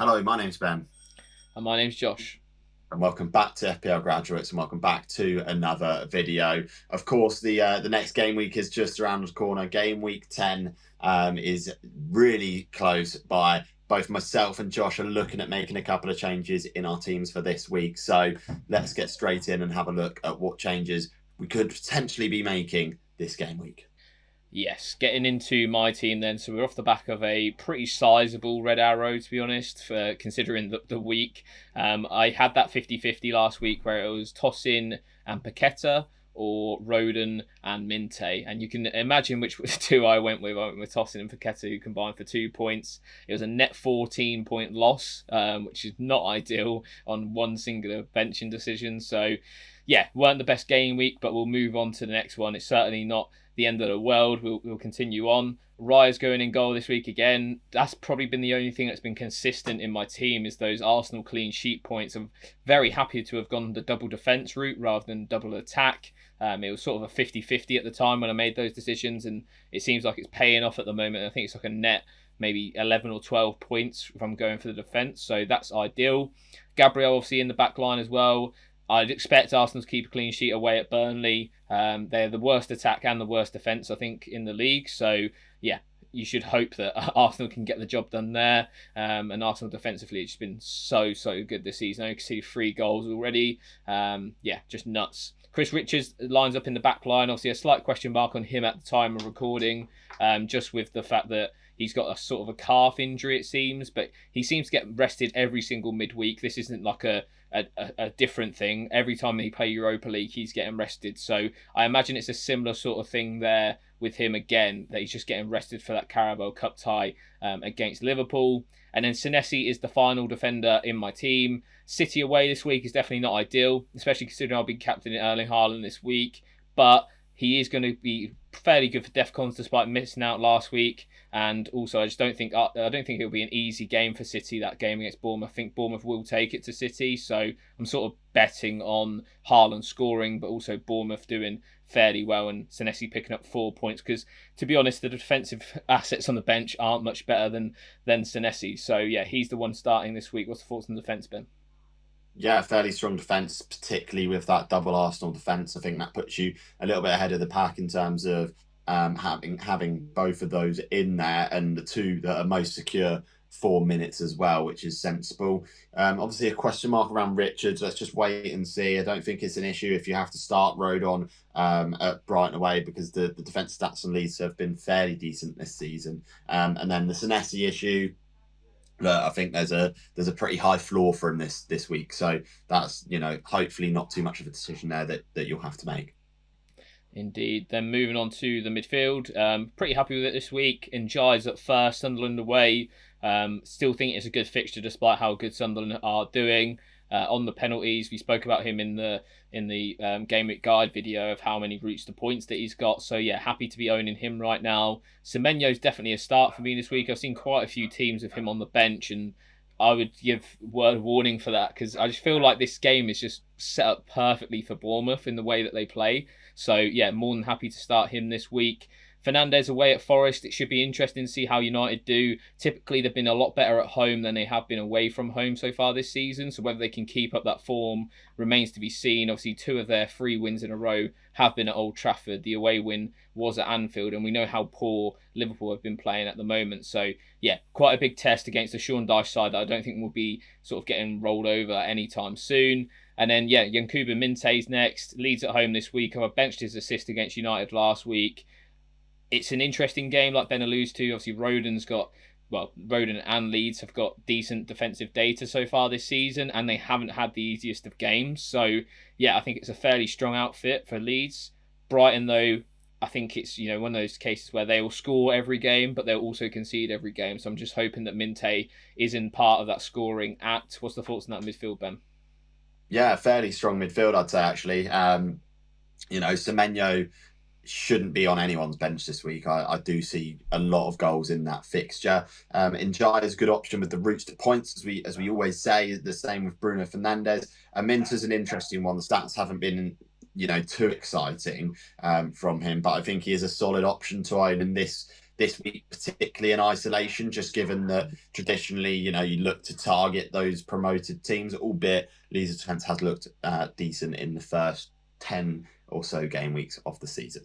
Hello, my name's Ben, And my name's Josh. and welcome back to FPL Graduates, and welcome back to another video. Of course, the next game week is just around the corner. Game week 10 is really close by. Both myself and Josh are looking at making a couple of changes in our teams for this week. So let's get straight in and have a look at what changes we could potentially be making this game week. Yes, getting into my team then. So we're off the back of a pretty sizable red arrow, to be honest, for considering the week. I had that 50-50 last week where it was Tosin and Paqueta or Roden and Minte. And you can imagine which two I went with. I went with Tosin and Paqueta, who combined for 2 points. It was a net 14-point loss, which is not ideal on one singular benching decision. So, yeah, weren't the best game week, but we'll move on to the next one. It's certainly not the end of the world. We'll continue on. Raya's going in goal this week again. That's probably been the only thing that's been consistent in my team is those Arsenal clean sheet points. I'm very happy to have gone the double defence route rather than double attack. It was sort of a 50-50 at the time when I made those decisions, and it seems like it's paying off at the moment. I think it's like a net maybe 11 or 12 points if I'm going for the defence, so that's ideal. Gabriel obviously in the back line as well. I'd expect Arsenal to keep a clean sheet away at Burnley. They're the worst attack and the worst defence, I think, in the league. So, yeah, you should hope that Arsenal can get the job done there. And Arsenal defensively, it's been so good this season. I can see 3 goals already. Yeah, just nuts. Chris Richards lines up in the back line. Obviously, a slight question mark on him at the time of recording, just with the fact that he's got a sort of a calf injury, it seems, but he seems to get rested every single midweek. This isn't like a different thing. Every time he play Europa League, he's getting rested. So I imagine it's a similar sort of thing there with him again, that he's just getting rested for that Carabao Cup tie against Liverpool. And then Senesi is the final defender in my team. City away this week is definitely not ideal, especially considering I'll be captaining Erling Haaland this week. But he is going to be fairly good for Defcons despite missing out last week. And also, I don't think it'll be an easy game for City, that game against Bournemouth. I think Bournemouth will take it to City, so I'm sort of betting on Haaland scoring, but also Bournemouth doing fairly well and Senesi picking up 4 points. Because to be honest, the defensive assets on the bench aren't much better than Senesi. So yeah, he's the one starting this week. What's the thoughts on the defence, Ben? Yeah, fairly strong defence, particularly with that double Arsenal defence. I think that puts you a little bit ahead of the pack in terms of having both of those in there, and the two that are most secure 4 minutes as well, which is sensible. Obviously, a question mark around Richards. Let's just wait and see. I don't think it's an issue if you have to start Rodon at Brighton away, because the defence stats and Leeds have been fairly decent this season. And then the Senesi issue. Look, I think there's a pretty high floor for him this week, so that's hopefully not too much of a decision there that you'll have to make. Indeed. Then moving on to the midfield. Pretty happy with it this week. Njai's at first, Sunderland away. Still think it's a good fixture despite how good Sunderland are doing. On the penalties, we spoke about him in the Game Week guide video of how many routes to points that he's got. So yeah, happy to be owning him right now. Semenyo's definitely a start for me this week. I've seen quite a few teams with him on the bench, and I would give word warning for that because I just feel like this game is just set up perfectly for Bournemouth in the way that they play. So yeah, more than happy to start him this week. Fernandez away at Forest. It should be interesting to see how United do. Typically, they've been a lot better at home than they have been away from home so far this season. So whether they can keep up that form remains to be seen. Obviously, 2 of their 3 wins in a row have been at Old Trafford. The away win was at Anfield, and we know how poor Liverpool have been playing at the moment. So yeah, quite a big test against the Sean Dyche side that I don't think will be sort of getting rolled over anytime soon. And then yeah, Yankuba Minte's next. Leeds at home this week. I benched his assist against United last week. It's an interesting game, like Ben alludes to. Obviously, Roden and Leeds have got decent defensive data so far this season, and they haven't had the easiest of games. So, yeah, I think it's a fairly strong outfit for Leeds. Brighton, though, I think it's one of those cases where they will score every game, but they'll also concede every game. So I'm just hoping that Minte is in part of that scoring act. What's the thoughts on that midfield, Ben? Yeah, fairly strong midfield, I'd say actually. Semenyo shouldn't be on anyone's bench this week. I do see a lot of goals in that fixture. Njai is a good option with the routes to points, as we always say. The same with Bruno Fernandes. Minter's an interesting one. The stats haven't been too exciting from him, but I think he is a solid option to own in this this week, particularly in isolation, just given that traditionally, you look to target those promoted teams, albeit Leeds' defence has looked decent in the first 10 or so game weeks of the season.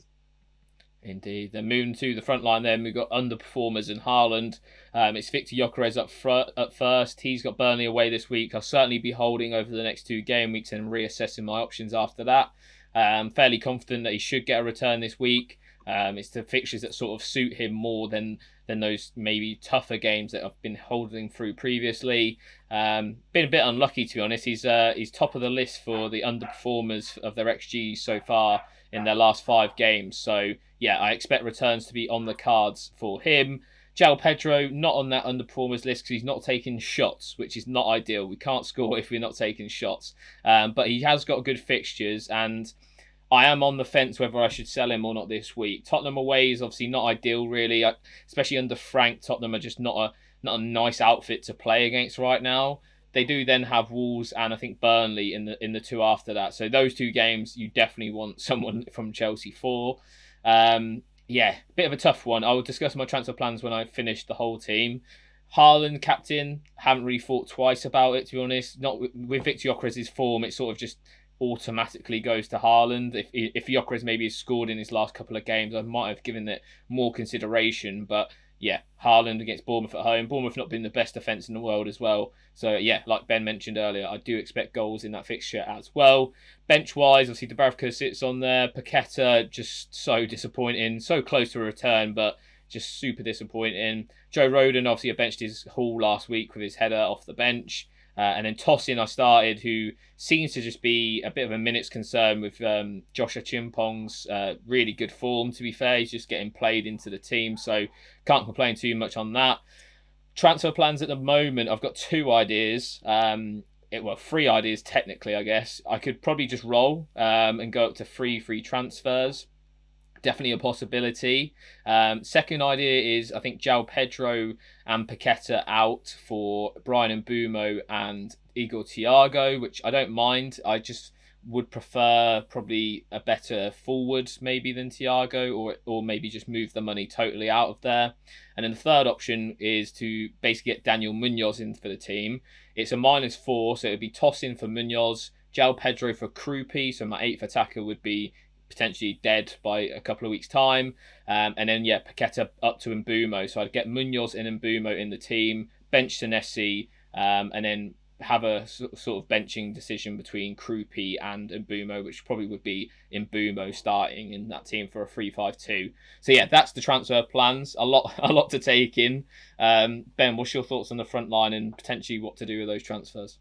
Indeed. Then moving to the front line, then we've got underperformers in Haaland. It's Victor Gyökeres up first. He's got Burnley away this week. I'll certainly be holding over the next 2 game weeks and reassessing my options after that. Fairly confident that he should get a return this week. It's the fixtures that sort of suit him more than those maybe tougher games that I've been holding through previously. Been a bit unlucky, to be honest. He's top of the list for the underperformers of their XG so far in their last 5 games. So yeah, I expect returns to be on the cards for him. João Pedro, not on that underperformers list because he's not taking shots, which is not ideal. We can't score if we're not taking shots. But he has got good fixtures, and I am on the fence whether I should sell him or not this week. Tottenham away is obviously not ideal, really, especially under Frank. Tottenham are just not a nice outfit to play against right now. They do then have Wolves and I think Burnley in the 2 after that. So those 2 games you definitely want someone from Chelsea for. Yeah, bit of a tough one. I will discuss my transfer plans when I finish the whole team. Haaland, captain, haven't really thought twice about it, to be honest. Not with Victor Gyökeres' form, it sort of just automatically goes to Haaland. If Gyökeres maybe has scored in his last couple of games, I might have given it more consideration. But yeah, Haaland against Bournemouth at home. Bournemouth not been the best defence in the world as well. So yeah, like Ben mentioned earlier, I do expect goals in that fixture as well. Bench-wise, obviously Dubravka sits on there. Paqueta, just so disappointing. So close to a return, but just super disappointing. Joe Rodon obviously benched his haul last week with his header off the bench. And then Tosin I started, who seems to just be a bit of a minute's concern with Joshua Chimpong's really good form, to be fair. He's just getting played into the team, so can't complain too much on that. Transfer plans at the moment, I've got 2 ideas. 3 ideas technically, I guess. I could probably just roll and go up to 3 free transfers. Definitely a possibility. Second idea is I think João Pedro and Paqueta out for Brian Mbeumo and Igor Thiago, which I don't mind. I just would prefer probably a better forward maybe than Thiago, or maybe just move the money totally out of there. And then the third option is to basically get Daniel Munoz in for the team. It's a -4, so it would be Tosin for Munoz, João Pedro for Krupi, so my 8th attacker would be potentially dead by a couple of weeks' time. And then, yeah, Paqueta up to Mbeumo. So I'd get Munoz and Mbeumo in the team, bench Senesi, and then have a sort of benching decision between Krupi and Mbeumo, which probably would be Mbeumo starting in that team for a 3-5-2. So yeah, that's the transfer plans. A lot to take in. Ben, what's your thoughts on the front line and potentially what to do with those transfers?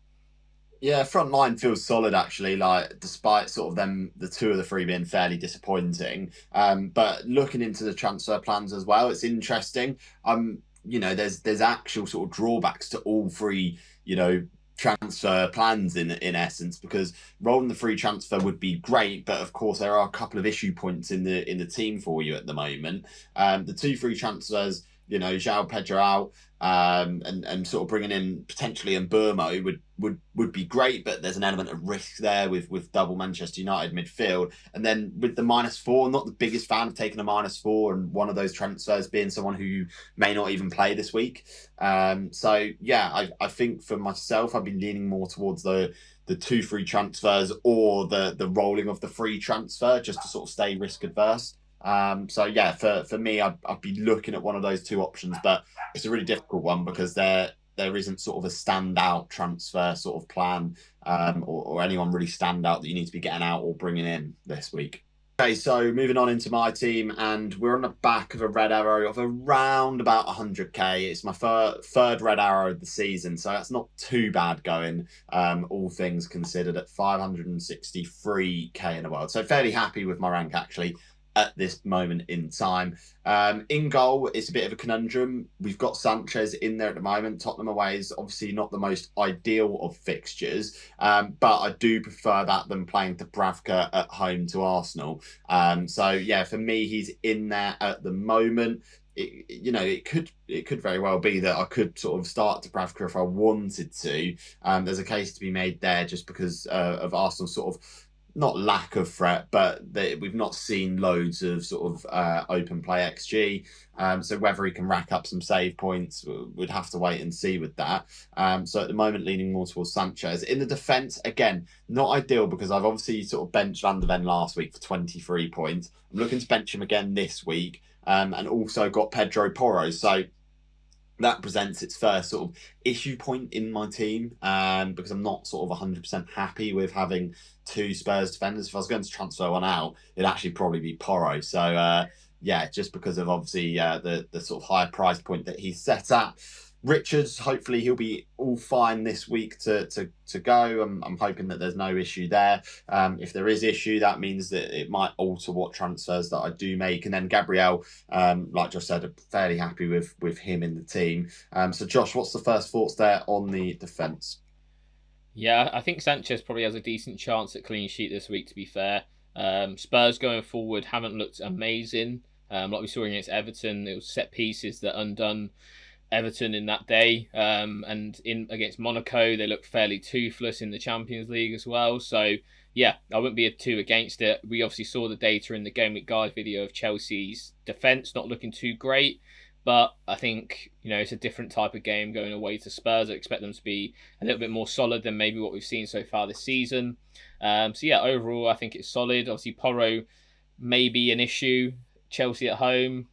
Yeah, front line feels solid actually. Like despite sort of them, the 2 of the 3 being fairly disappointing. But looking into the transfer plans as well, it's interesting. There's actual sort of drawbacks to all 3. Transfer plans in essence, because rolling the free transfer would be great, but of course there are a couple of issue points in the team for you at the moment. The 2 free transfers, João Pedro out, and sort of bringing in potentially Mbeumo would be great, but there's an element of risk there with double Manchester United midfield. And then with the -4, not the biggest fan of taking a -4 and one of those transfers being someone who may not even play this week. So yeah, I think for myself, I've been leaning more towards the 2 free transfers or the rolling of the free transfer just to sort of stay risk adverse. So yeah, for me, I'd be looking at one of those 2 options, but it's a really difficult one because there isn't sort of a standout transfer sort of plan, or anyone really standout that you need to be getting out or bringing in this week. Okay, so moving on into my team, and we're on the back of a red arrow of around about 100k. It's my third red arrow of the season, so that's not too bad going, all things considered, at 563k in the world. So fairly happy with my rank actually at this moment in time. In goal, it's a bit of a conundrum. We've got Sanchez in there at the moment. Tottenham away is obviously not the most ideal of fixtures, but I do prefer that than playing Dubravka at home to Arsenal. So yeah, for me, he's in there at the moment. It could very well be that I could sort of start Dubravka if I wanted to. There's a case to be made there just because of Arsenal sort of not lack of threat, but we've not seen loads of sort of open play XG. So whether he can rack up some save points, we'd have to wait and see with that. So at the moment, leaning more towards Sanchez. In the defence, again, not ideal because I've obviously sort of benched Van de Ven last week for 23 points. I'm looking to bench him again this week, and also got Pedro Porro. So that presents its first sort of issue point in my team, because I'm not sort of 100% happy with having two Spurs defenders. If I was going to transfer one out, it'd actually probably be Porro. So yeah, just because of obviously the sort of higher price point that he's set at. Richards, hopefully he'll be all fine this week to go. I'm hoping that there's no issue there. If there is issue, that means that it might alter what transfers that I do make. And then Gabriel, like Josh said, I'm fairly happy with him in the team. So Josh, what's the first thoughts there on the defence? Yeah, I think Sanchez probably has a decent chance at clean sheet this week, to be fair. Spurs going forward haven't looked amazing. Like we saw against Everton, it was set pieces that undone Everton in that day, and in against Monaco they looked fairly toothless in the Champions League as well. So yeah, I wouldn't be too against it. We obviously saw the data in the Gameweek guide video of Chelsea's defence not looking too great, but I think it's a different type of game going away to Spurs. I expect them to be a little bit more solid than maybe what we've seen so far this season. So yeah, overall I think it's solid. Obviously Porro may be an issue. Chelsea at home,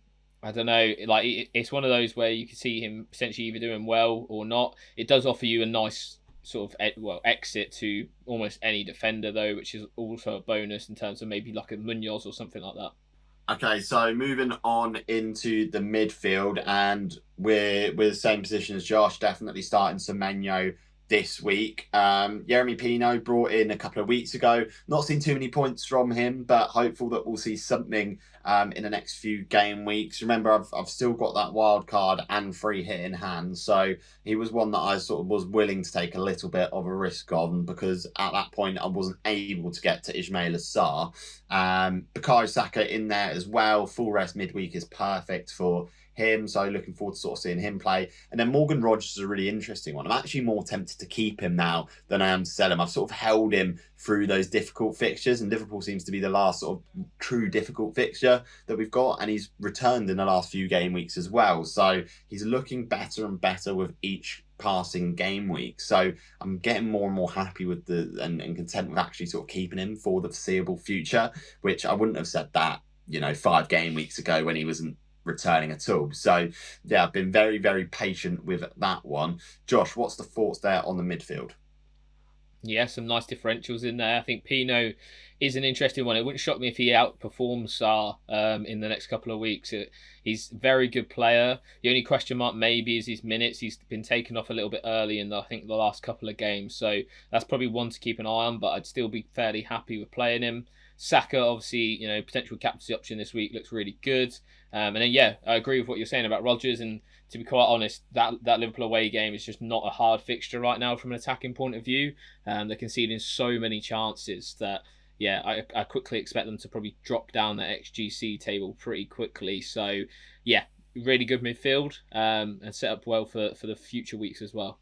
I don't know. Like it's one of those where you can see him potentially either doing well or not. It does offer you a nice sort of exit to almost any defender though, which is also a bonus in terms of maybe like a Munoz or something like that. Okay, so moving on into the midfield, and we're the same position as Josh. Definitely starting Semenyo this week. Jeremy Pino brought in a couple of weeks ago. Not seen too many points from him, but hopeful that we'll see something in the next few game weeks. Remember, I've still got that wild card and free hit in hand, so he was one that I sort of was willing to take a little bit of a risk on because at that point I wasn't able to get to Ismail Assar. Bukayo Saka in there as well. Full rest midweek is perfect for him. So looking forward to sort of seeing him play. And then Morgan Rogers is a really interesting one. I'm actually more tempted to keep him now than I am to sell him. I've sort of held him through those difficult fixtures, and Liverpool seems to be the last sort of true difficult fixture that we've got. And he's returned in the last few game weeks as well. So he's looking better and better with each passing game week. So I'm getting more and more happy with and content with actually sort of keeping him for the foreseeable future, which I wouldn't have said that 5 game weeks ago when he wasn't returning at all. So yeah, I've been very, very patient with that one. Josh, what's the thoughts there on the midfield? Yeah, some nice differentials in there. I think Pino is an interesting one. It wouldn't shock me if he outperforms Sarr in the next couple of weeks. He's a very good player. The only question mark maybe is his minutes. He's been taken off a little bit early in I think the last couple of games. So that's probably one to keep an eye on, but I'd still be fairly happy with playing him. Saka, obviously, potential captaincy option this week looks really good. And then, yeah, I agree with what you're saying about Rodgers. And to be quite honest, that Liverpool away game is just not a hard fixture right now from an attacking point of view. They're conceding so many chances that, yeah, I quickly expect them to probably drop down the XGC table pretty quickly. So, yeah, really good midfield and set up well for the future weeks as well.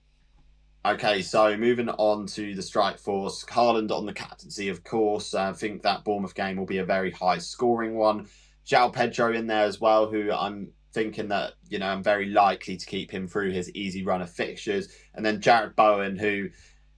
Okay, so moving on to the strike force, Haaland on the captaincy, of course. I think that Bournemouth game will be a very high scoring one. João Pedro in there as well, who I'm thinking that, I'm very likely to keep him through his easy run of fixtures. And then Jared Bowen, who,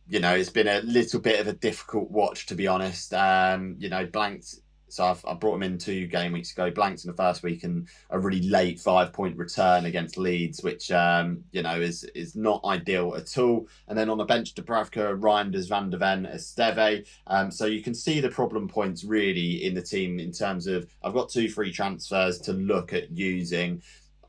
it's been a little bit of a difficult watch, to be honest. Blanked. So I brought him in 2 game weeks ago, blanked in the first week, and a really late 5-point return against Leeds, which is not ideal at all. And then on the bench, Dubravka, Reinders, Van de Ven, Esteve. So you can see the problem points really in the team in terms of I've got 2 free transfers to look at using.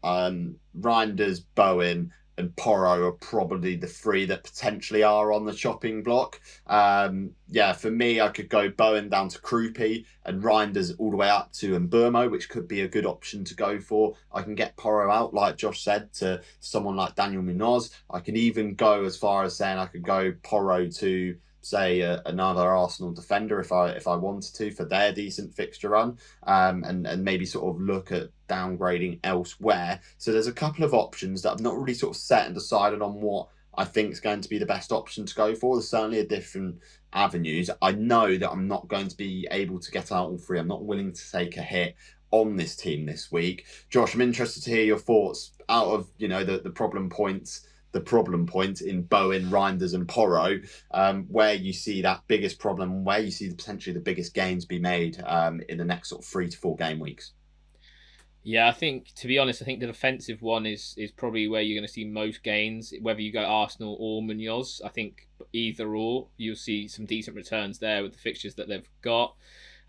Reinders, Bowen, and Porro are probably the 3 that potentially are on the chopping block. For me, I could go Bowen down to Krupi and Reinders all the way up to Mburmo, which could be a good option to go for. I can get Porro out, like Josh said, to someone like Daniel Munoz. I can even go as far as saying I could go Porro to say another Arsenal defender if I wanted to for their decent fixture run, and maybe sort of look at downgrading elsewhere. So there's a couple of options that I've not really sort of set and decided on what I think is going to be the best option to go for. There's certainly a different avenues. I know that I'm not going to be able to get out all three. I'm not willing to take a hit on this team this week. Josh, I'm interested to hear your thoughts out of the problem points. The problem point in Bowen, Reinders, and Porro, where you see that biggest problem, where you see potentially the biggest gains be made in the next sort of 3 to 4 game weeks. Yeah, I think, to be honest, I think the defensive one is probably where you're going to see most gains. Whether you go Arsenal or Munoz, I think either or, you'll see some decent returns there with the fixtures that they've got.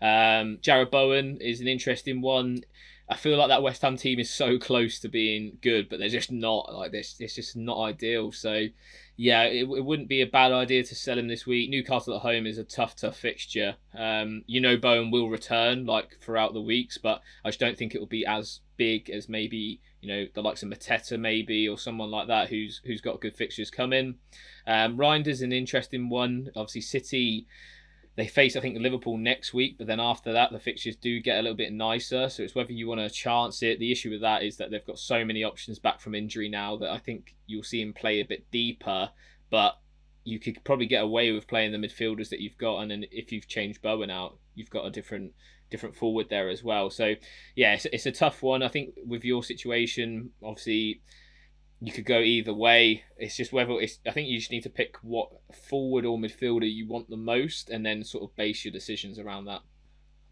Jared Bowen is an interesting one. I feel like that West Ham team is so close to being good, but they're just not like this. It's just not ideal. So, yeah, it wouldn't be a bad idea to sell him this week. Newcastle at home is a tough fixture. Bowen will return like throughout the weeks, but I just don't think it will be as big as maybe the likes of Mateta maybe, or someone like that who's got good fixtures coming. Reinders an interesting one. Obviously, City. They face, I think, Liverpool next week, but then after that, the fixtures do get a little bit nicer. So it's whether you want to chance it. The issue with that is that they've got so many options back from injury now that I think you'll see him play a bit deeper. But you could probably get away with playing the midfielders that you've got, and then if you've changed Bowen out, you've got a different forward there as well. So yeah, it's a tough one. I think with your situation, obviously, you could go either way. It's just whether I think you just need to pick what forward or midfielder you want the most, and then sort of base your decisions around that.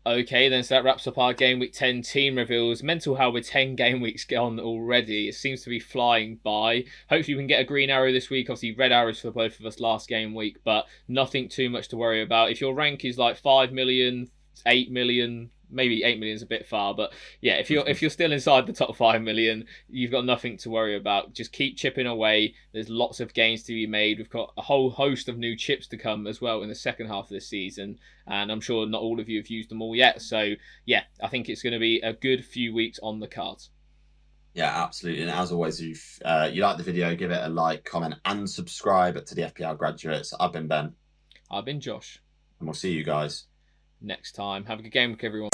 Okay, then so that wraps up our Game Week 10 team reveals. Mental how we're 10 game weeks gone already. It seems to be flying by. Hopefully we can get a green arrow this week. Obviously red arrows for both of us last game week, but nothing too much to worry about. If your rank is like 5 million, 8 million, maybe 8 million is a bit far, but yeah, if you're still inside the top 5 million, you've got nothing to worry about. Just keep chipping away. There's lots of gains to be made. We've got a whole host of new chips to come as well in the second half of this season, and I'm sure not all of you have used them all yet. So yeah, I think it's going to be a good few weeks on the cards. Yeah, absolutely. And as always, if you like the video, give it a like, comment, and subscribe to the FPL graduates. I've been Ben. I've been Josh. And we'll see you guys next time. Have a good game, everyone.